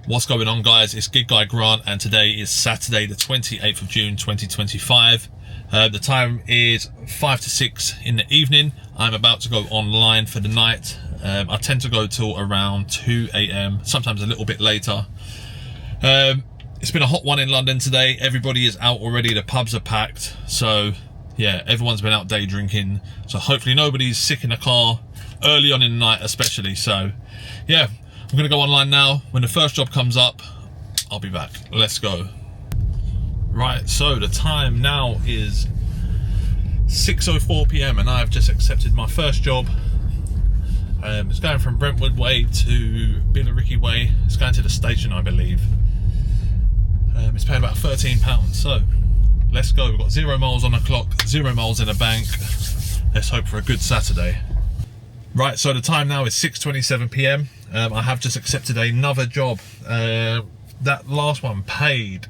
What's going on, guys? It's Gig Guy Grant, and today is Saturday the 28th of June 2025. The time is 5 to 6 in the evening. I'm about to go online for the night. I tend to go till around 2 AM, sometimes a little bit later. It's been a hot one in London today. Everybody is out already. The pubs are packed. So yeah, everyone's been out day drinking. So hopefully nobody's sick in the car early on in the night especially. So yeah, I'm gonna go online now. When the first job comes up, I'll be back. Let's go. Right, so the time now is 6:04 PM and I've just accepted my first job. It's going from Brentwood Way to Billericay Way. It's going to the station, I believe. It's paying about £13. So let's go. We've got 0 miles on the clock, 0 miles in the bank. Let's hope for a good Saturday. Right, so the time now is 6:27 PM. I have just accepted another job. That last one paid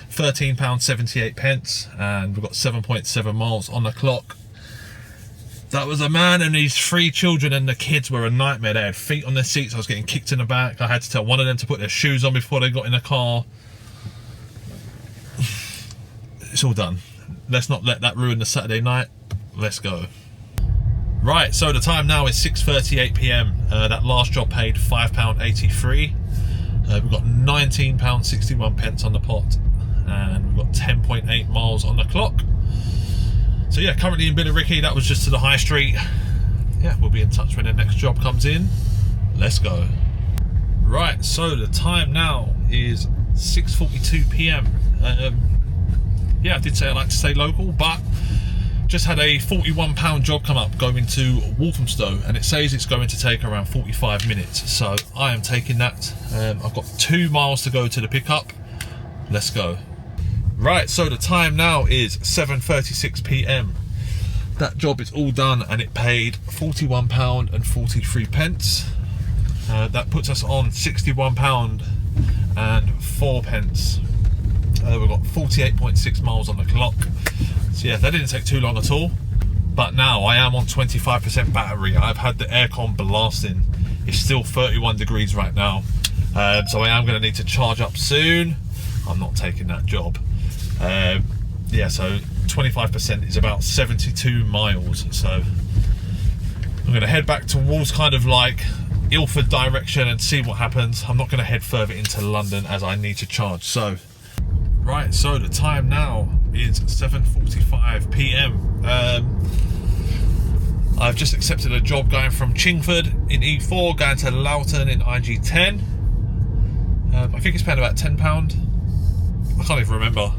£13.78 and we've got 7.7 miles on the clock. That was a man and his 3 children, and the kids were a nightmare. They had feet on their seats. I was getting kicked in the back. I had to tell one of them to put their shoes on before they got in the car. It's all done. Let's not let that ruin the Saturday night. Let's go. Right, so the time now is 6:38 PM. That last job paid £5.83. We've got £19.61 on the pot, and we've got 10.8 miles on the clock. So yeah, currently in Billericay. That was just to the high street. Yeah, we'll be in touch when the next job comes in. Let's go. Right, so the time now is 6:42 PM. Yeah, I did say I like to stay local, but just had a £41 job come up going to Walthamstow, and it says it's going to take around 45 minutes. So I am taking that. I've got 2 miles to go to the pickup. Let's go. Right, so the time now is 7:36 PM. That job is all done and it paid £41.43. That puts us on £61.04. We've got 48.6 miles on the clock. So yeah, that didn't take too long at all. But now I am on 25% battery. I've had the aircon blasting. It's still 31 degrees right now. So I am going to need to charge up soon. I'm not taking that job. Yeah, so 25% is about 72 miles. So I'm going to head back towards kind of like Ilford direction and see what happens. I'm not going to head further into London as I need to charge. So right, so the time now is 7:45 PM. I've just accepted a job going from Chingford in E4 going to Loughton in IG10. I think it's paying about £10. I can't even remember.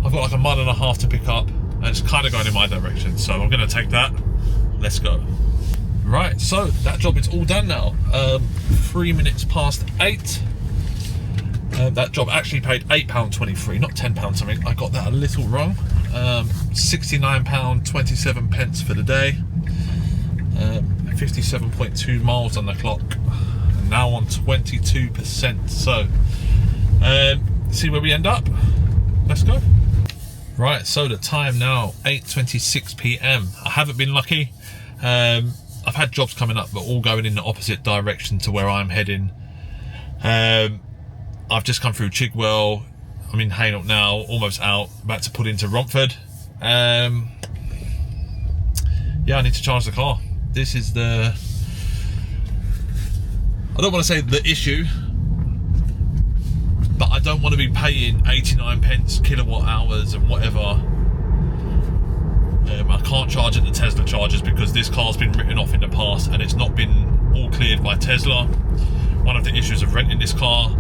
I've got like a mile and a half to pick up and it's kind of going in my direction, so I'm going to take that. Let's go. Right, so that job is all done now. 3 minutes past 8. That job actually paid £8.23, not £10 something. I got that a little wrong. £69.27 for the day. 57.2 miles on the clock. Now on 22%. So see where we end up. Let's go. Right, so the time now 8:26 PM. I haven't been lucky. I've had jobs coming up but all going in the opposite direction to where I'm heading. I've just come through Chigwell. I'm in Hainault now, almost out, about to put into Romford. Yeah, I need to charge the car. This is the, I don't want to say the issue, but I don't want to be paying 89p kilowatt hours and whatever. I can't charge at the Tesla chargers because this car's been written off in the past and it's not been all cleared by Tesla. One of the issues of renting this car.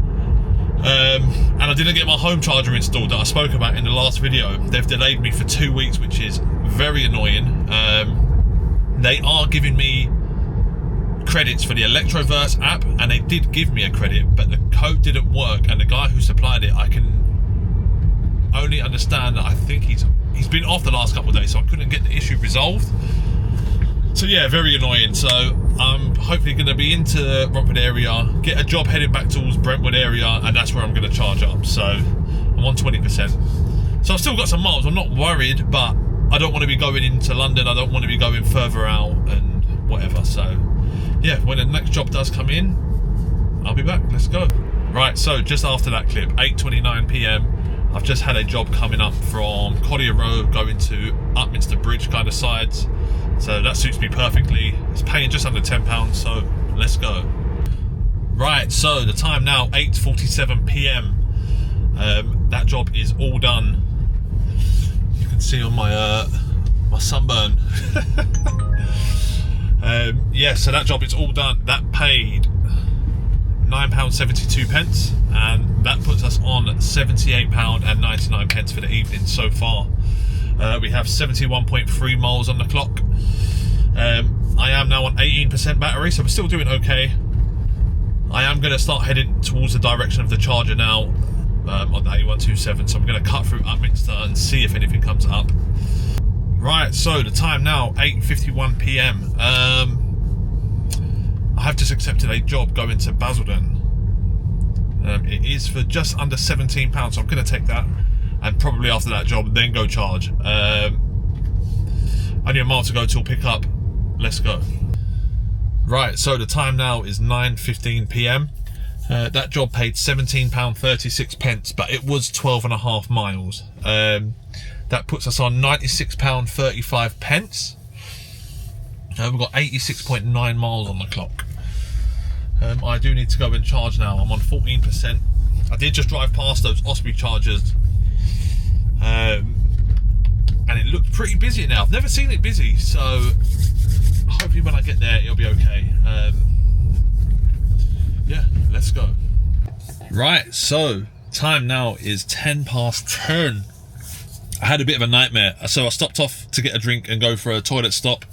And I didn't get my home charger installed that I spoke about in the last video. They've delayed me for 2 weeks, which is very annoying. They are giving me credits for the Electroverse app, and they did give me a credit, but the code didn't work, and the guy who supplied it, I can only understand that I think he's been off the last couple of days, so I couldn't get the issue resolved. So yeah, very annoying. So I'm hopefully going to be into the Romford area, get a job heading back towards Brentwood area, and that's where I'm going to charge up. So I'm on 20%. So I've still got some miles. I'm not worried, but I don't want to be going into London. I don't want to be going further out and whatever. So yeah, when the next job does come in, I'll be back. Let's go. Right, so just after that clip, 8:29 p.m, I've just had a job coming up from Collier Road going to Upminster Bridge kind of sides. So that suits me perfectly. It's paying just under £10, so let's go. Right, so the time now, 8:47 p.m. That job is all done. You can see on my my sunburn. Yeah, so that job is all done. That paid £9.72, and that puts us on £78.99 for the evening so far. We have 71.3 miles on the clock. I am now on 18% battery, so we're still doing okay. I am going to start heading towards the direction of the charger now, on the A127, so I'm going to cut through Upminster and see if anything comes up. Right, so the time now, 8:51 p.m. I have just accepted a job going to Basildon. It is for just under £17, so I'm going to take that, and probably after that job then go charge. Only a mile to go till pick up. Let's go. Right, so the time now is 9:15 p.m. That job paid £17.36, but it was 12.5 miles. That puts us on £96.35. We've got 86.9 miles on the clock. I do need to go and charge now. I'm on 14%. I did just drive past those Osprey chargers, and it looked pretty busy now. I've never seen it busy, so hopefully when I get there it'll be okay. Yeah, let's go. Right, so time now is 10:10. I had a bit of a nightmare, so I stopped off to get a drink and go for a toilet stop.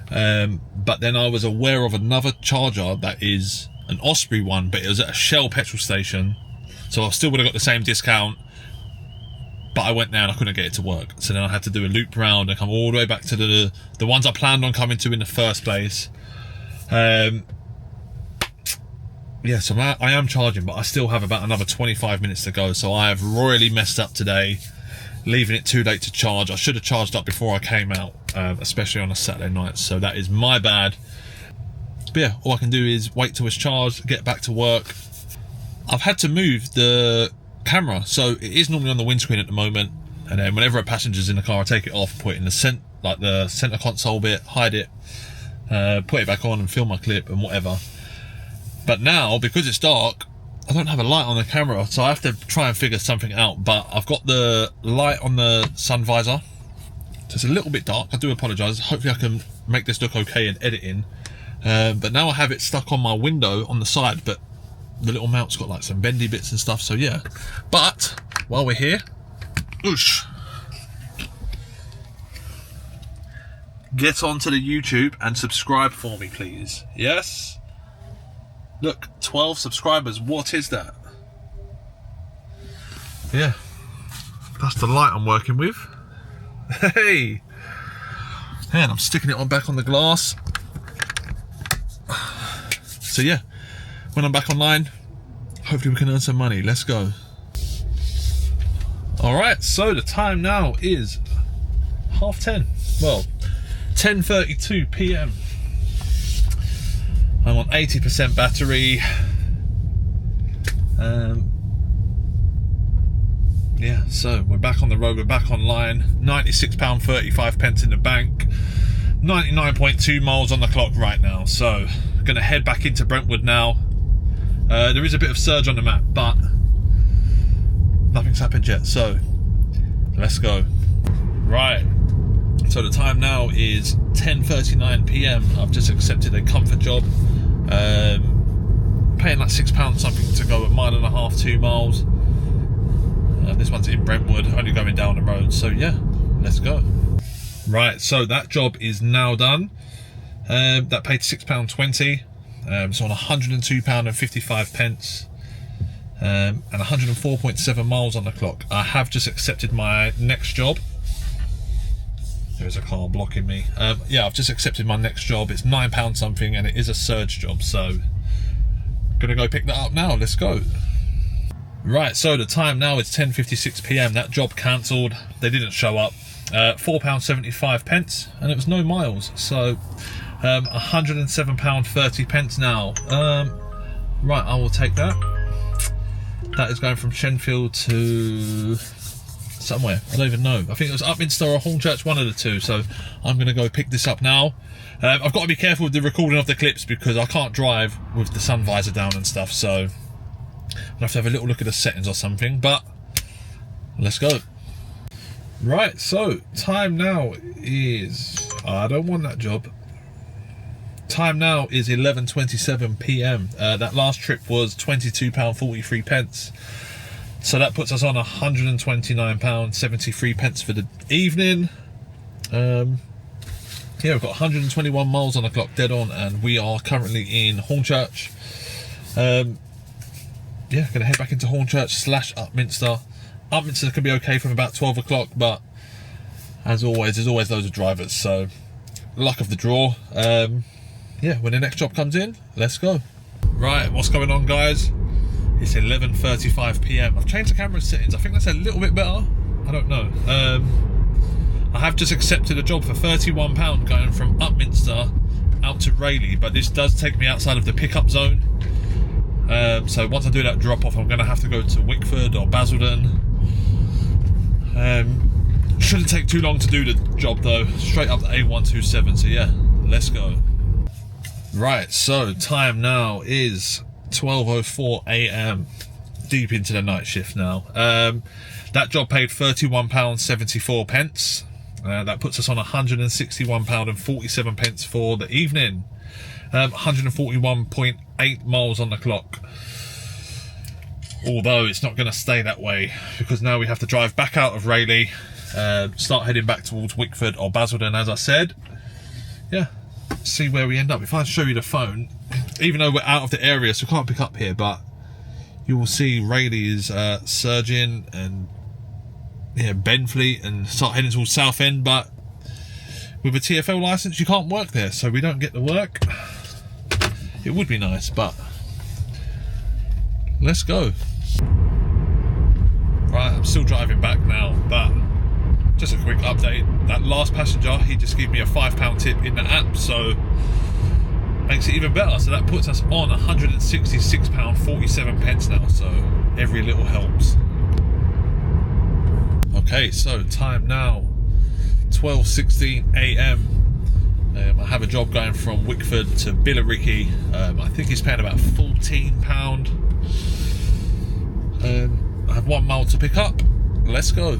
But then I was aware of another charger that is an Osprey one, but it was at a Shell petrol station, so I still would have got the same discount, but I went there and I couldn't get it to work, so then I had to do a loop round and come all the way back to the ones I planned on coming to in the first place. Yeah, so I am charging, but I still have about another 25 minutes to go, so I have royally messed up today, leaving it too late to charge. I should have charged up before I came out, especially on a Saturday night, so that is my bad. But yeah, all I can do is wait till it's charged, get back to work. I've had to move the camera, so it is normally on the windscreen at the moment, and then whenever a passenger's in the car I take it off, put it in the center console bit, hide it, put it back on and film my clip and whatever. But now, because it's dark, I don't have a light on the camera, so I have to try and figure something out. But I've got the light on the sun visor, so it's a little bit dark. I do apologise. Hopefully I can make this look okay in editing. But now I have it stuck on my window on the side, but the little mount's got like some bendy bits and stuff, so yeah. But while we're here, whoosh, get onto the YouTube and subscribe for me, please. Yes? Look, 12 subscribers. What is that? Yeah, that's the light I'm working with. Hey, and I'm sticking it on back on the glass. So yeah, when I'm back online, hopefully we can earn some money. Let's go. All right, so the time now is 10:30. Well, 10:32 p.m. I'm on 80% battery. Yeah, so we're back on the road, we're back online. £96.35 in the bank. 99.2 miles on the clock right now. So, gonna head back into Brentwood now. There is a bit of surge on the map, but nothing's happened yet, so let's go. Right. So the time now is 10:39 p.m. I've just accepted a comfort job, paying like £6 something to go a mile and a half, 2 miles. This one's in Brentwood, only going down the road, so yeah, let's go. Right, so that job is now done. That paid £6.20, so on £102.55, and 104.7 miles on the clock. I have just accepted my next job. There's a car blocking me. Yeah, I've just accepted my next job. It's £9 something, and it is a surge job, so gonna go pick that up now. Let's go. Right, so the time now is 10:56 p.m. That job cancelled. They didn't show up. £4.75, and it was no miles, so £107.30 now. Right, I will take that. That is going from Shenfield to somewhere, I don't even know. I think it was Upminster or Hornchurch, one of the two, so I'm going to go pick this up now. I've got to be careful with the recording of the clips because I can't drive with the sun visor down and stuff, so I'll have to have a little look at the settings or something, but let's go. Right, so time now is, I don't want that job. Time now is 11:27 PM. That last trip was £22.43. So that puts us on £129.73 for the evening. Yeah, we've got 121 miles on the clock, dead on, and we are currently in Hornchurch. Yeah, gonna head back into Hornchurch / Upminster. Upminster can be okay from about 12 o'clock, but as always, there's always loads of drivers, so luck of the draw. Yeah, when the next job comes in, let's go. Right, what's going on, guys? It's 11:35 PM. I've changed the camera settings. I think that's a little bit better. I don't know. I have just accepted a job for £31 going from Upminster out to Rayleigh, but this does take me outside of the pickup zone. So once I do that drop off, I'm going to have to go to Wickford or Basildon. Shouldn't take too long to do the job though. Straight up to A127. So yeah, let's go. Right, so time now is 12:04 AM. Deep into the night shift now. That job paid £31.74. That puts us on £161.47 for the evening. 141.8 miles on the clock. Although it's not going to stay that way because now we have to drive back out of Rayleigh, start heading back towards Wickford or Basildon, as I said. Yeah, see where we end up. If I show you the phone, even though we're out of the area, so we can't pick up here, but you will see Rayleigh is surging and yeah, Benfleet, and start heading towards Southend, but with a TFL license you can't work there, so we don't get to work. It would be nice, but let's go. Right, I'm still driving back now, but just a quick update. That last passenger, he just gave me a £5 tip in the app, so makes it even better. So that puts us on £166.47 now, so every little helps. Okay, so time now 12:16 AM. I have a job going from Wickford to Billericay. I think he's paying about £14. I have 1 mile to pick up. Let's go.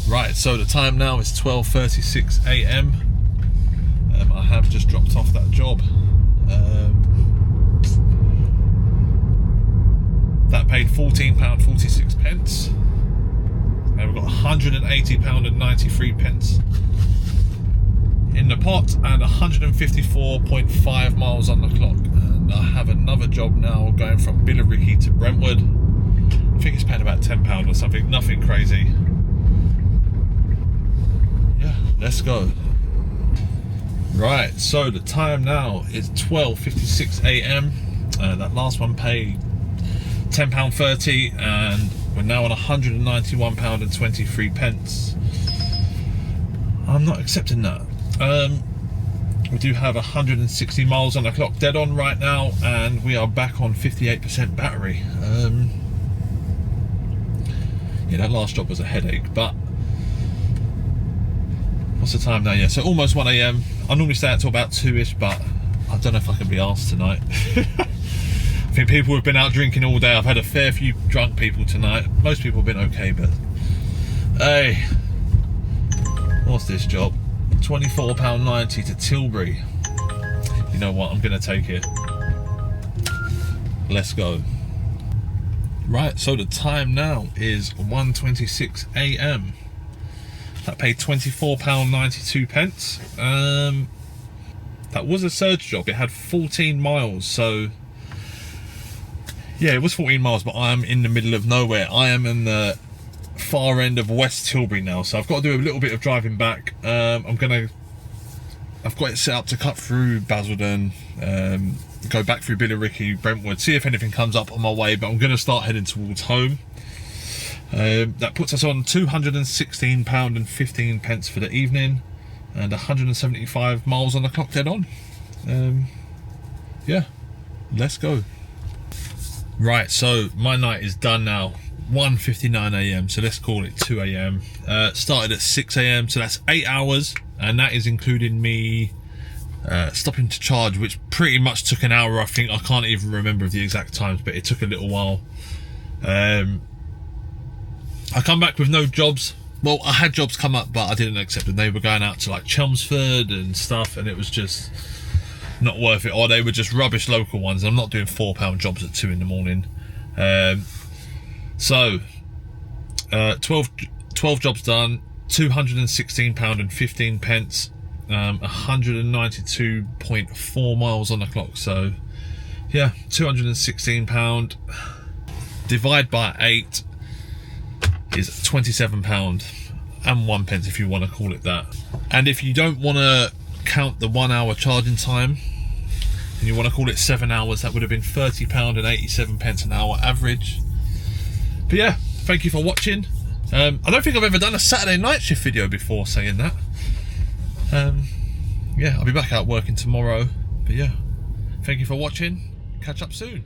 Right, so the time now is 12:36 AM. I have just dropped off that job. That paid £14.46. And we've got £180.93 in the pot and 154.5 miles on the clock. And I have another job now going from Billericay to Brentwood. I think it's paying about £10 or something, nothing crazy. Yeah, let's go. Right, so the time now is 12:56 AM. That last one paid £10.30 and we're now on £191.23. I'm not accepting that. We do have 160 miles on the clock, dead on right now, and we are back on 58% battery. Yeah, that last job was a headache, but what's the time now? Yeah, so almost 1 AM. I normally stay out till about 2ish, but I don't know if I can be asked tonight. I think people have been out drinking all day. I've had a fair few drunk people tonight. Most people have been okay, but hey, what's this job? £24.90 to Tilbury. You know what, I'm gonna take it. Let's go. Right, so the time now is 1:26 AM. That paid £24.92. That was a surge job. It had 14 miles, so yeah, it was 14 miles, but I am in the middle of nowhere. I am in the far end of West Tilbury now, so I've got to do a little bit of driving back. I've got it set up to cut through Basildon, go back through Billericay, Brentwood, see if anything comes up on my way, but I'm going to start heading towards home. That puts us on £216.15 for the evening and 175 miles on the clock, dead on. Yeah, let's go. Right, so my night is done now. 1:59 a.m, so let's call it 2 a.m. Started at 6 a.m, so that's 8 hours, and that is including me stopping to charge, which pretty much took an hour. I think I can't even remember the exact times, but it took a little while. I come back with no jobs. Well, I had jobs come up, but I didn't accept them. They were going out to like Chelmsford and stuff, and it was just not worth it, or they were just rubbish local ones. I'm not doing £4 jobs at 2 in the morning. So 12 jobs done, £216 and 15 pence, 192.4 miles on the clock. So yeah, £216 divide by 8 is £27 and 1 pence, if you want to call it that. And if you don't want to count the 1 hour charging time and you want to call it 7 hours, that would have been £30 and 87 pence an hour average. But yeah, thank you for watching. I don't think I've ever done a Saturday night shift video before saying that. Yeah, I'll be back out working tomorrow. But yeah, thank you for watching. Catch up soon.